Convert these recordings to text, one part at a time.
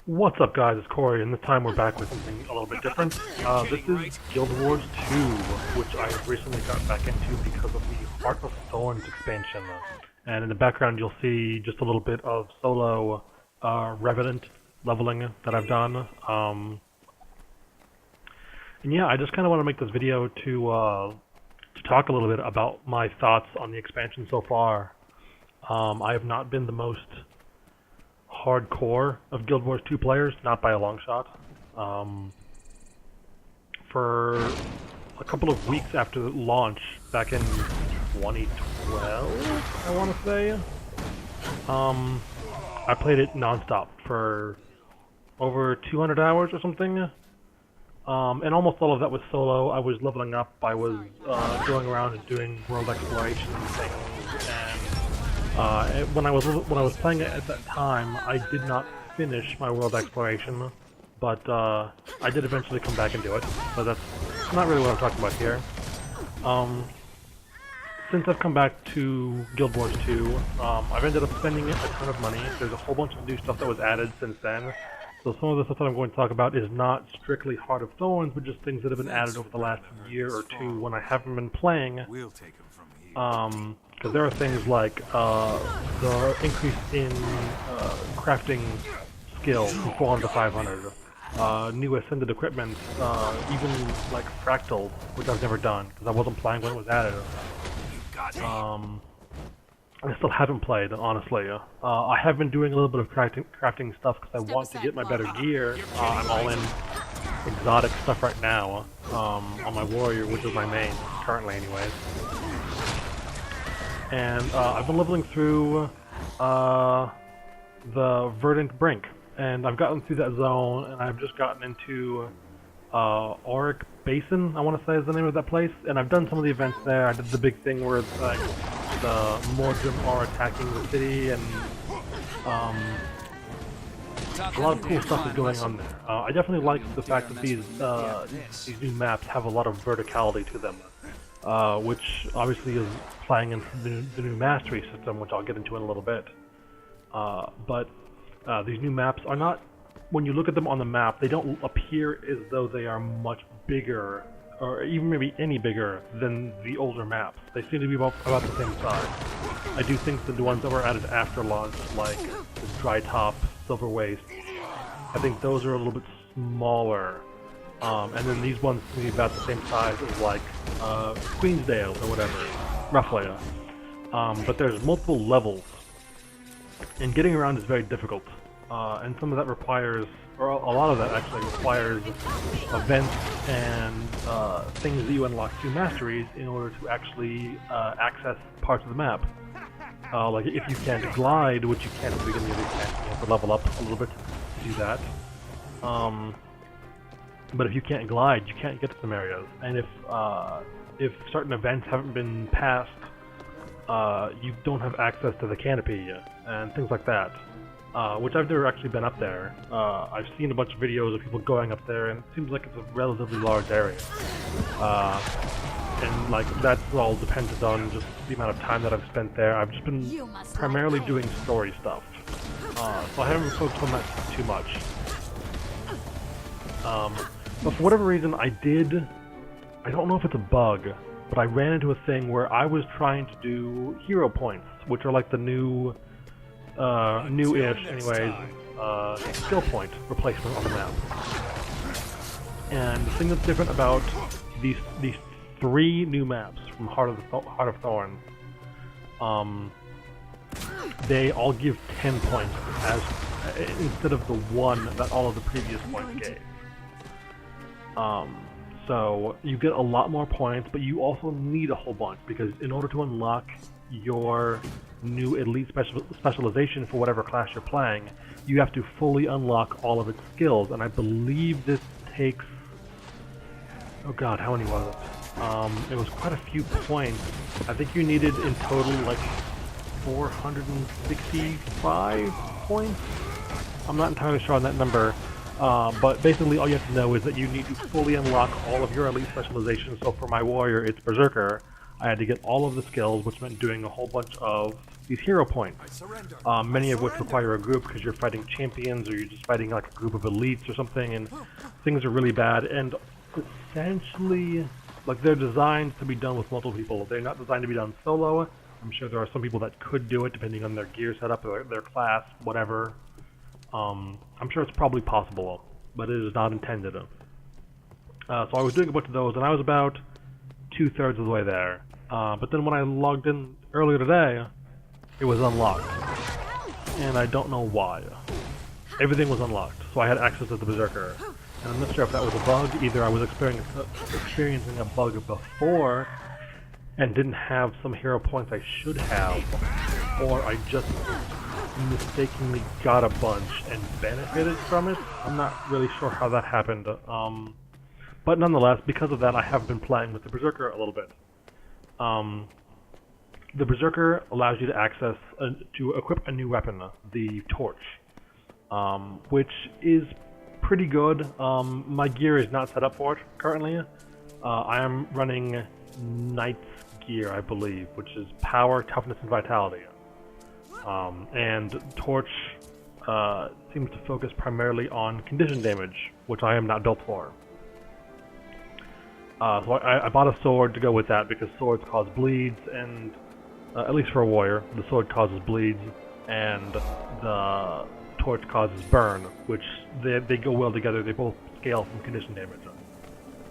What's up, guys? It's Corey, and this time we're back with something a little bit different. This is Guild Wars 2, which I have recently got back into because of the Heart of Thorns expansion. And in the background you'll see just a little bit of solo Revenant leveling that I've done. And yeah, I just kind of want to make this video to talk a little bit about my thoughts on the expansion so far. I have not been the most hardcore of Guild Wars 2 players, not by a long shot. For a couple of weeks after the launch, back in 2012, I want to say, I played it non-stop for over 200 hours or something, and almost all of that was solo. I was leveling up, I was going around and doing world exploration and things, and when I was playing it at that time, I did not finish my world exploration, but I did eventually come back and do it. But that's not really what I'm talking about here. Since I've come back to Guild Wars 2, I've ended up spending a ton of money. There's a whole bunch of new stuff that was added since then. So some of the stuff that I'm going to talk about is not strictly Heart of Thorns, but just things that have been added over the last year or two when I haven't been playing. Because there are things like the increase in crafting skill from 400 to 500, new ascended equipment, even like fractal, which I've never done because I wasn't playing when it was added. I still haven't played, honestly. I have been doing a little bit of crafting stuff because I want to get my better gear. I'm all in exotic stuff right now on my warrior, which is my main currently, anyways. And I've been leveling through the Verdant Brink, and I've gotten through that zone, and I've just gotten into Auric Basin, I want to say is the name of that place, and I've done some of the events there. I did the big thing where it's like the Mordrim are attacking the city, and a lot of cool stuff is going on there. I definitely like the fact that these new maps have a lot of verticality to them, which obviously is playing into the new mastery system, which I'll get into in a little bit. But these new maps are not, when you look at them on the map, they don't appear as though they are much bigger, or even maybe any bigger than the older maps. They seem to be about the same size. I do think that the ones that were added after launch, like the Dry Top, Silver Waste, I think those are a little bit smaller. And then these ones seem to be about the same size as like Queensdale or whatever, roughly. But there's multiple levels, and getting around is very difficult. And some of that requires, or a lot of that actually requires, events and things that you unlock through masteries in order to actually access parts of the map. Like if you can't glide, which you can't at the beginning of the expansion, you have to level up a little bit to do that. But if you can't glide, you can't get to some areas. And if certain events haven't been passed, you don't have access to the canopy and things like that. Which I've never actually been up there. I've seen a bunch of videos of people going up there, and it seems like it's a relatively large area. And like that's all dependent on just the amount of time that I've spent there. I've just been primarily doing story stuff, so I haven't focused on that too much. But for whatever reason, I don't know if it's a bug, but I ran into a thing where I was trying to do hero points, which are like the new-ish, anyways, skill point replacement on the map. And the thing that's different about these three new maps from Heart of Thorns, they all give 10 points instead of the 1 that all of the previous points gave. So you get a lot more points, but you also need a whole bunch, because in order to unlock your new elite specialization for whatever class you're playing, you have to fully unlock all of its skills, and I believe this takes, oh god, how many was it? It was quite a few points. I think you needed in total like 465 points. I'm not entirely sure on that number, but basically all you have to know is that you need to fully unlock all of your elite specializations. So for my warrior, it's Berserker. I had to get all of the skills, which meant doing a whole bunch of these hero points, many of which require a group because you're fighting champions or you're just fighting like a group of elites or something, and things are really bad. And essentially, like, they're designed to be done with multiple people. They're not designed to be done solo. I'm sure there are some people that could do it depending on their gear setup or their class, whatever. I'm sure it's probably possible, but it is not intended. So I was doing a bunch of those, and I was about 2/3 of the way there. But then when I logged in earlier today, it was unlocked. And I don't know why. Everything was unlocked, so I had access to the Berserker. And I'm not sure if that was a bug. Either I was experiencing a bug before and didn't have some hero points I should have, or I just mistakenly got a bunch and benefited from it. I'm not really sure how that happened. But nonetheless, because of that, I have been playing with the Berserker a little bit. The Berserker allows you to access, to equip a new weapon, the Torch, which is pretty good. My gear is not set up for it currently. I am running Knight's gear, I believe, which is Power, Toughness, and Vitality. And Torch seems to focus primarily on condition damage, which I am not built for. So I bought a sword to go with that because swords cause bleeds, and at least for a warrior, the sword causes bleeds, and the torch causes burn, which they go well together. They both scale from condition damage.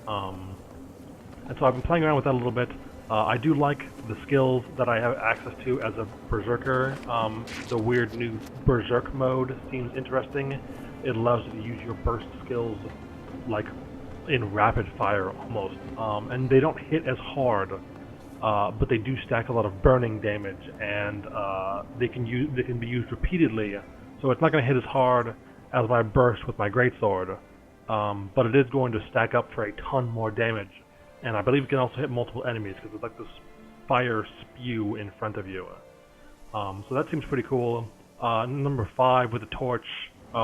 And so I've been playing around with that a little bit. I do like the skills that I have access to as a Berserker. The weird new Berserk mode seems interesting. It allows you to use your burst skills like in rapid fire almost, and they don't hit as hard, but they do stack a lot of burning damage, and they can be used repeatedly. So it's not going to hit as hard as my burst with my greatsword, but it is going to stack up for a ton more damage. And I believe it can also hit multiple enemies because it's like this fire spew in front of you. So that seems pretty cool. Number 5 with the torch,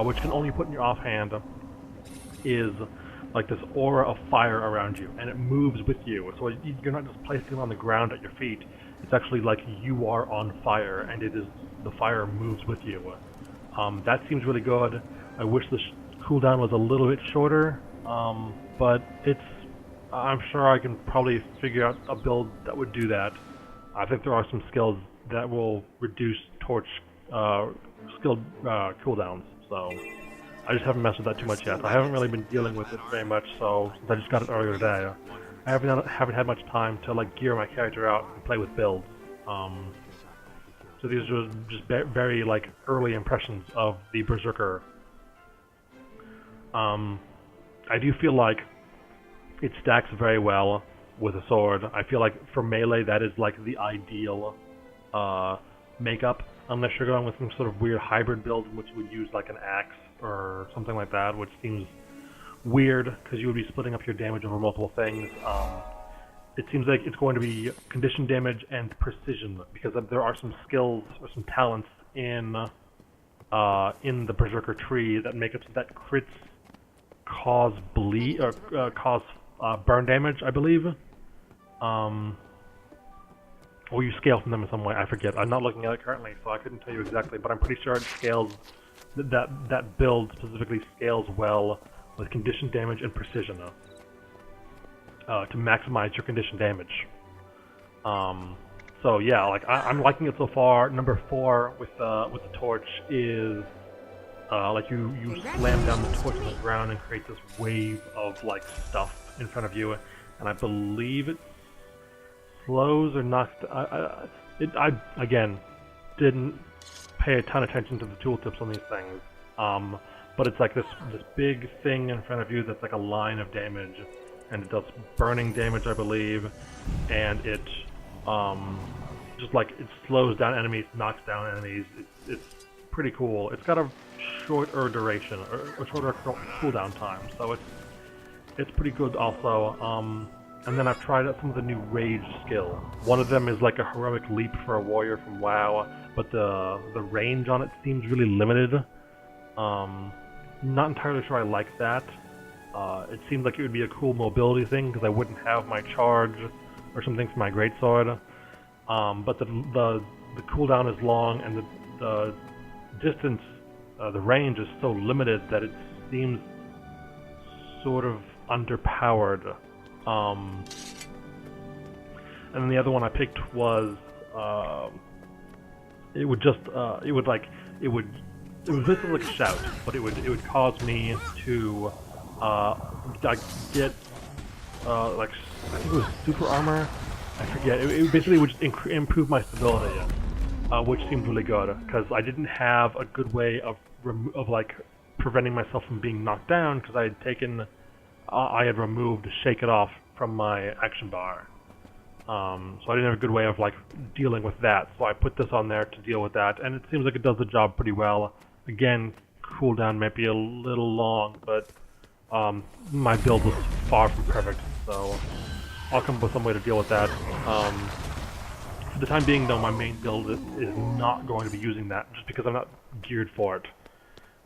which can only put in your offhand, is like this aura of fire around you, and it moves with you. So you're not just placing it on the ground at your feet. It's actually like you are on fire, and the fire moves with you. That seems really good. I wish the cooldown was a little bit shorter, but I'm sure I can probably figure out a build that would do that. I think there are some skills that will reduce torch skill cooldowns, so I just haven't messed with that too much yet. I haven't really been dealing with it very much, so since I just got it earlier today, I haven't had much time to like gear my character out and play with builds. So these are just very like early impressions of the Berserker. I do feel like it stacks very well with a sword. I feel like for melee that is like the ideal makeup, unless you're going with some sort of weird hybrid build in which you would use like an axe or something like that, which seems weird because you would be splitting up your damage over multiple things. It seems like it's going to be condition damage and precision, because there are some skills or some talents in the Berserker tree that make it so that crits cause bleed or cause burn damage, I believe. Or you scale from them in some way. I forget. I'm not looking at it currently, so I couldn't tell you exactly. But I'm pretty sure it scales. That build specifically scales well with condition damage and precision to maximize your condition damage. So yeah, like I'm liking it so far. Number 4 with the torch is like you slam down the torch on the ground and create this wave of like stuff in front of you, and I believe it slows or knocks. I again didn't pay a ton of attention to the tooltips on these things, but it's like this big thing in front of you that's like a line of damage, and it does burning damage, I believe, and it just like it slows down enemies, knocks down enemies. It's pretty cool. It's got a shorter duration or shorter cooldown time, so it's pretty good also. And then I've tried out some of the new rage skill. One of them is like a heroic leap for a warrior from WoW, but the range on it seems really limited. Not entirely sure I like that. It seems like it would be a cool mobility thing because I wouldn't have my charge or something for my greatsword. But the the cooldown is long and the distance, the range is so limited that it seems sort of underpowered. And then the other one I picked was it was basically like a shout, but it would cause me to get like, I think it was super armor. I forget. It basically would just improve my stability, which seemed really good because I didn't have a good way of like preventing myself from being knocked down because I had removed Shake It Off from my action bar. So I didn't have a good way of like dealing with that. So I put this on there to deal with that, and it seems like it does the job pretty well. Again, cooldown might be a little long, but my build was far from perfect, so I'll come up with some way to deal with that. For the time being, though, my main build is not going to be using that, just because I'm not geared for it.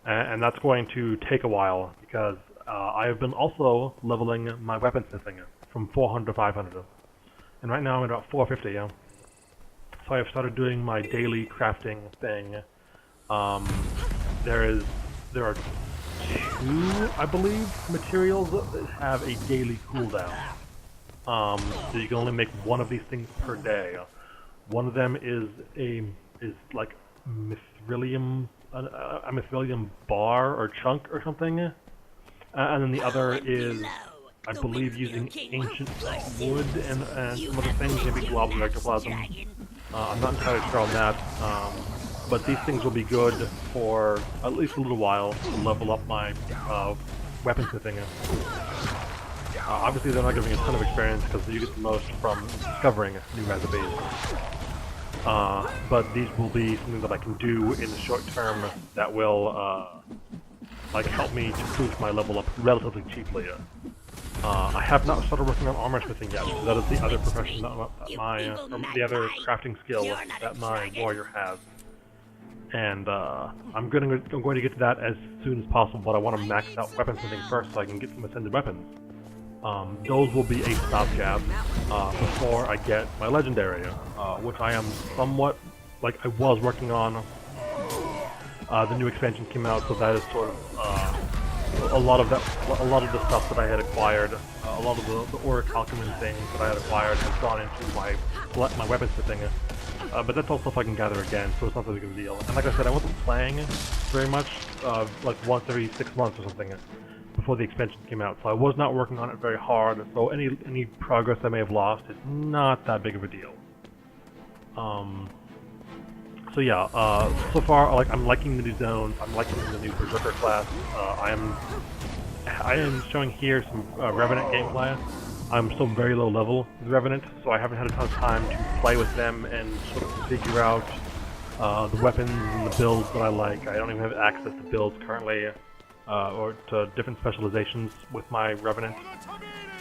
And that's going to take a while, because I have been also leveling my weapon smithing from 400 to 500. And right now I'm at about 450, yeah. So I've started doing my daily crafting thing. There are 2, I believe, materials that have a daily cooldown. So you can only make one of these things per day. One of them is like mithrilium, a mithrilium bar or chunk or something, and then the other is, I believe, using ancient wood and some other things, maybe globs or ectoplasm. I'm not entirely sure on that, but these things will be good for at least a little while to level up my weapon smithing. Obviously they're not giving a ton of experience because you get the most from discovering new recipes. But these will be something that I can do in the short term that will like help me to boost my level up relatively cheaply. I have not started working on armor smithing yet. That is the other profession that the other crafting skill that my warrior has. And I'm going to get to that as soon as possible, but I want to max out weapon smithing first so I can get some ascended weapons. Those will be a stopgap before I get my legendary, which I am somewhat, like, I was working on. The new expansion came out, so that is sort of a lot of the stuff that I had acquired, a lot of the orichalcumine things that I had acquired has gone into my weapon smithing. But that's all stuff I can gather again, so it's not that big of a deal. And like I said, I wasn't playing very much, like once every 6 months or something, before the expansion came out, so I was not working on it very hard, so any progress I may have lost is not that big of a deal. So yeah, so far, like, I'm liking the new zones, I'm liking the new Berserker class. I am showing here some Revenant gameplay. I'm still very low level with Revenant, so I haven't had a ton of time to play with them and sort of figure out the weapons and the builds that I like. I don't even have access to builds currently, or to different specializations with my Revenant.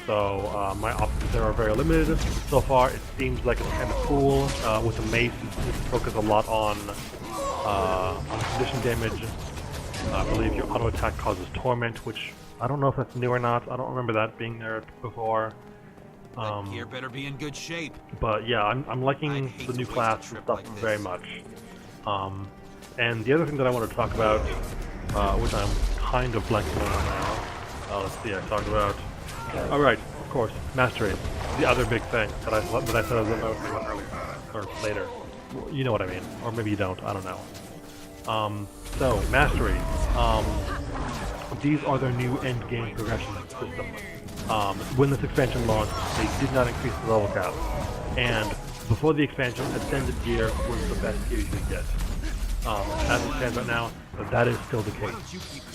So my options there are very limited. So far, it seems like it's kind of cool. With the mace, you can focus a lot on condition damage. I believe your auto attack causes torment, which I don't know if that's new or not. I don't remember that being there before. Gear better be in good shape. But yeah, I'm liking the new class and stuff very much. And the other thing that I want to talk about, which I'm kind of blanking on now. Let's see, I talked about. Alright, of course, mastery. The other big thing that I said I was going to talk about earlier, or later. You know what I mean, or maybe you don't. I don't know. So mastery. These are their new end game progression system. When this expansion launched, they did not increase the level cap, and before the expansion, ascended gear was the best gear you could get. As it stands right now, that is still the case.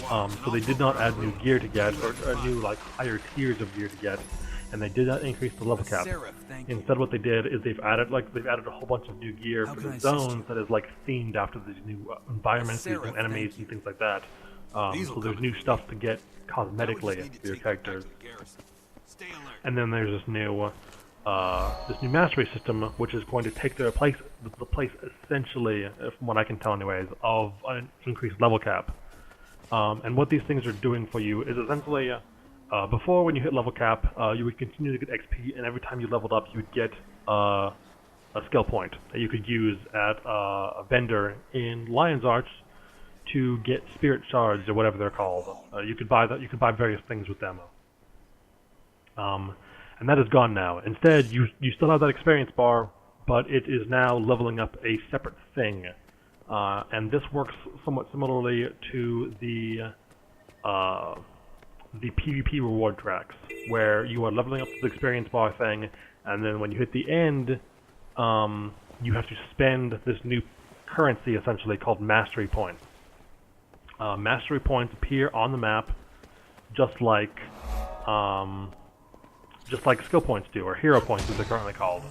So they did not add new gear to get, or new like higher tiers of gear to get, and they did not increase the level cap. Instead, what they did is they've added a whole bunch of new gear for the zones that is like themed after these new environments, these new enemies, and things like that. So there's new stuff to get cosmetically for your characters. And then there's this new mastery system, which is going to take the place essentially, from what I can tell anyways, of an increased level cap. And what these things are doing for you is essentially, before when you hit level cap, you would continue to get XP, and every time you leveled up, you would get skill point that you could use at a vendor in Lion's Arch to get spirit shards or whatever they're called. You could buy that. You could buy various things with them. And that is gone now. Instead, you still have that experience bar, but it is now leveling up a separate thing. And this works somewhat similarly to the PvP reward tracks, where you are leveling up this experience bar thing, and then when you hit the end, you have to spend this new currency essentially called mastery points. Mastery points appear on the map just like skill points do, or hero points as they're currently called.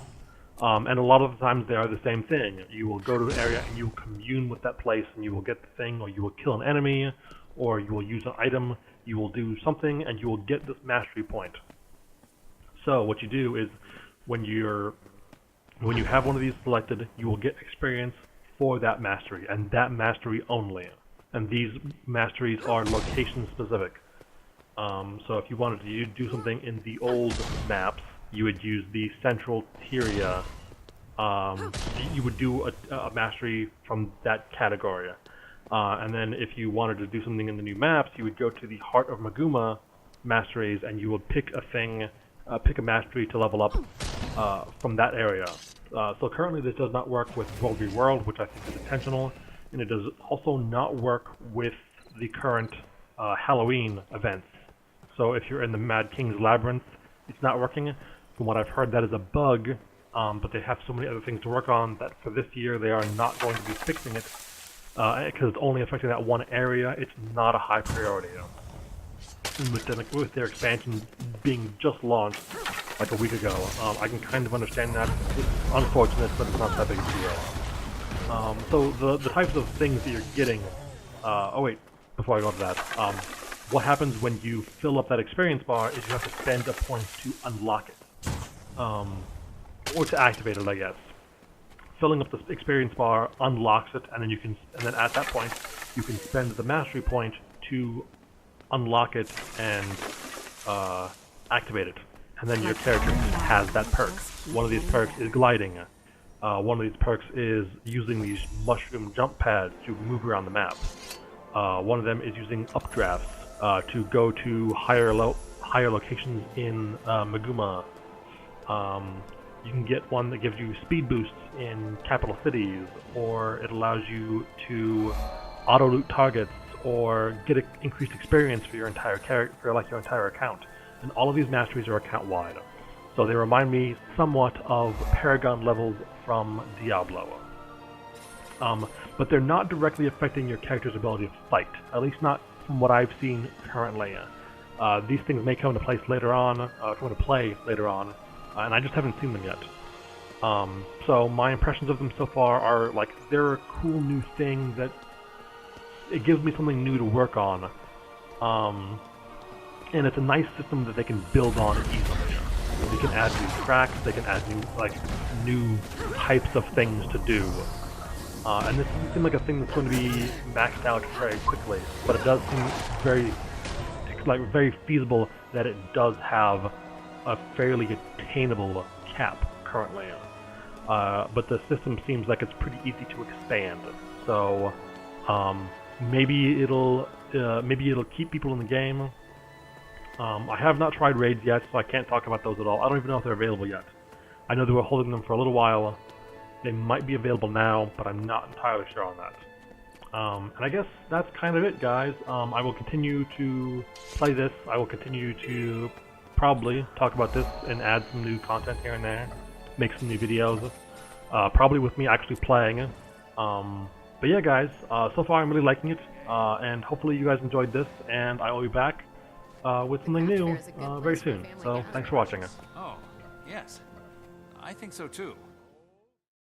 And a lot of the times they are the same thing. You will go to an area and you will commune with that place and you will get the thing, or you will kill an enemy, or you will use an item, you will do something, and you will get this mastery point. So what you do is, when you have one of these selected, you will get experience for that mastery, and that mastery only. And these masteries are location specific. So if you wanted to do something in the old maps, you would use the central Tyria. You would do a mastery from that category. And then if you wanted to do something in the new maps, you would go to the Heart of Maguma masteries, and you would pick a thing, pick a mastery to level up from that area. So currently this does not work with World v World, which I think is intentional, and it does also not work with the current Halloween events. So if you're in the Mad King's Labyrinth, it's not working. From what I've heard, that is a bug, but they have so many other things to work on that for this year they are not going to be fixing it, because it's only affecting that one area. It's not a high priority. And with their expansion being just launched like a week ago, I can kind of understand that. It's unfortunate, but it's not that big a deal. So the types of things that you're getting, oh wait, before I go into that, what happens when you fill up that experience bar is you have to spend a point to unlock it, or to activate it, I guess. Filling up the experience bar unlocks it, and then at that point you can spend the mastery point to unlock it and activate it, and then your character has that perk. One of these perks is gliding. One of these perks is using these mushroom jump pads to move around the map. One of them is using updrafts to go to higher locations in Maguma. You can get one that gives you speed boosts in capital cities, or it allows you to auto loot targets, or get increased experience for your entire your entire account. And all of these masteries are account wide, so they remind me somewhat of Paragon levels from Diablo. But they're not directly affecting your character's ability to fight, at least not from what I've seen currently. These things may come into place later on, come into play later on, and I just haven't seen them yet. So my impressions of them so far are like, they're a cool new thing that it gives me something new to work on, and it's a nice system that they can build on easily. They can add new tracks, they can add new types of things to do. And this doesn't seem like a thing that's going to be maxed out very quickly, but it does seem very feasible that it does have a fairly attainable cap currently. But the system seems like it's pretty easy to expand. So maybe it'll keep people in the game. I have not tried raids yet, so I can't talk about those at all. I don't even know if they're available yet. I know they were holding them for a little while. They might be available now, but I'm not entirely sure on that. And I guess that's kind of it, guys. I will continue to play this. I will continue to probably talk about this and add some new content here and there. Make some new videos. Probably with me actually playing. But yeah, guys, so far I'm really liking it. And hopefully you guys enjoyed this, and I will be back with something new very soon. So thanks for watching. Oh, yes. I think so too.